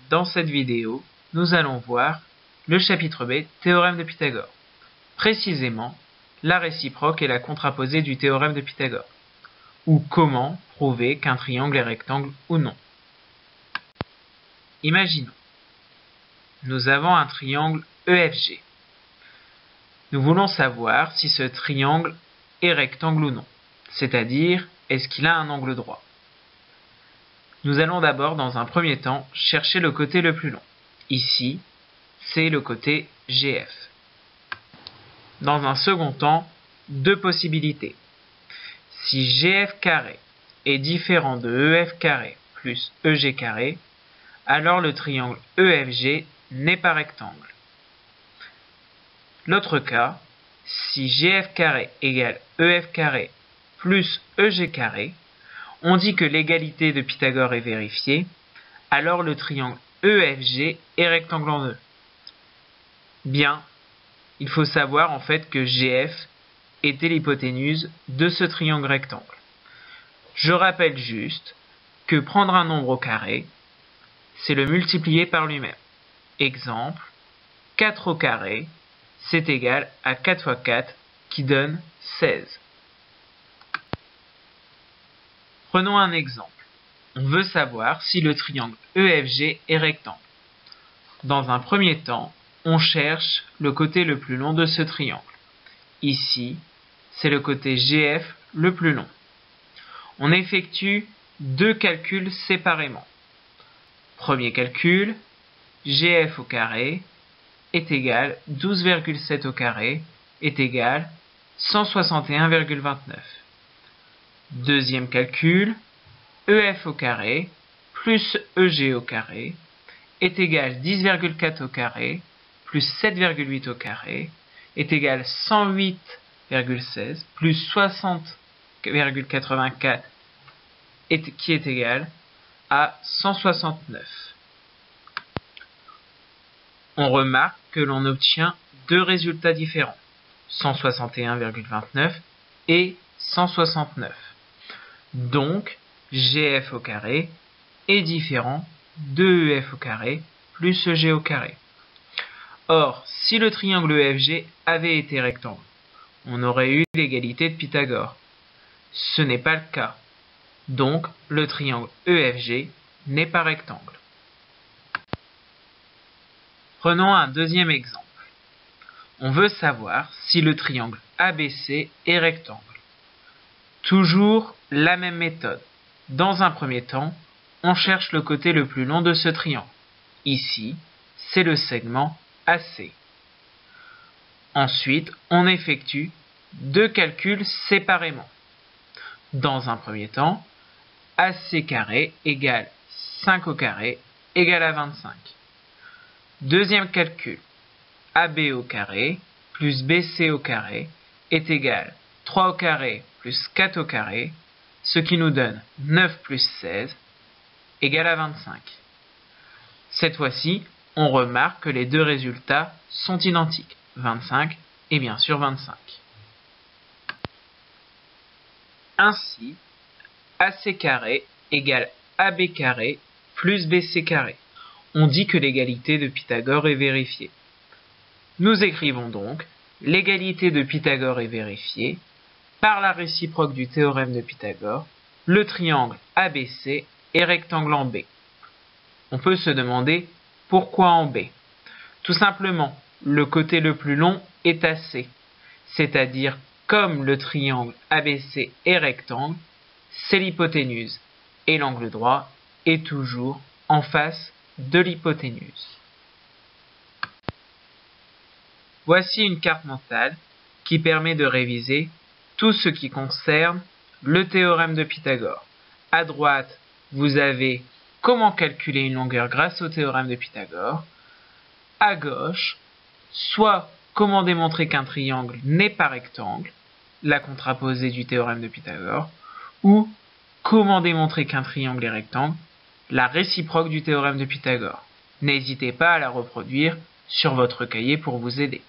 Dans cette vidéo, nous allons voir le chapitre B, théorème de Pythagore. Précisément, la réciproque et la contraposée du théorème de Pythagore. Ou comment prouver qu'un triangle est rectangle ou non. Imaginons, nous avons un triangle EFG. Nous voulons savoir si ce triangle est rectangle ou non, c'est-à-dire est-ce qu'il a un angle droit. Nous allons d'abord, dans un premier temps, chercher le côté le plus long. Ici, c'est le côté GF. Dans un second temps, deux possibilités. Si GF carré est différent de EF carré plus EG carré, alors le triangle EFG n'est pas rectangle. L'autre cas, si GF carré égale EF carré plus EG carré, on dit que l'égalité de Pythagore est vérifiée, alors le triangle EFG est rectangle en deux. Bien, il faut savoir en fait que GF était l'hypoténuse de ce triangle rectangle. Je rappelle juste que prendre un nombre au carré, c'est le multiplier par lui-même. Exemple, 4 au carré, c'est égal à 4 fois 4 qui donne 16. Prenons un exemple. On veut savoir si le triangle EFG est rectangle. Dans un premier temps, on cherche le côté le plus long de ce triangle. Ici, c'est le côté GF le plus long. On effectue deux calculs séparément. Premier calcul, GF au carré est égal 12,7 au carré est égal 161,29. Deuxième calcul, EF au carré plus EG au carré est égal 10,4 au carré plus 7,8 au carré est égal 108,16 plus 60,84 qui est égal à 169. On remarque que l'on obtient deux résultats différents, 161,29 et 169. Donc, GF au carré est différent de EF au carré plus EG au carré. Or, si le triangle EFG avait été rectangle, on aurait eu l'égalité de Pythagore. Ce n'est pas le cas. Donc, le triangle EFG n'est pas rectangle. Prenons un deuxième exemple. On veut savoir si le triangle ABC est rectangle. Toujours la même méthode. Dans un premier temps, on cherche le côté le plus long de ce triangle. Ici, c'est le segment AC. Ensuite, on effectue deux calculs séparément. Dans un premier temps, AC carré égale 5 au carré égale à 25. Deuxième calcul, AB au carré plus BC au carré est égal 3 au carré plus 4 au carré, ce qui nous donne 9 plus 16 égale à 25. Cette fois-ci, on remarque que les deux résultats sont identiques, 25 et bien sûr 25. Ainsi, AC carré égale AB carré plus BC carré. On dit que l'égalité de Pythagore est vérifiée. Nous écrivons donc l'égalité de Pythagore est vérifiée par la réciproque du théorème de Pythagore. Le triangle ABC est rectangle en B. On peut se demander pourquoi en B. Tout simplement, le côté le plus long est AC, c'est-à-dire comme le triangle ABC est rectangle, c'est l'hypoténuse et l'angle droit est toujours en face de l'hypoténuse. Voici une carte mentale qui permet de réviser tout ce qui concerne le théorème de Pythagore. À droite, vous avez comment calculer une longueur grâce au théorème de Pythagore. À gauche, soit comment démontrer qu'un triangle n'est pas rectangle, la contraposée du théorème de Pythagore, ou comment démontrer qu'un triangle est rectangle, la réciproque du théorème de Pythagore. N'hésitez pas à la reproduire sur votre cahier pour vous aider.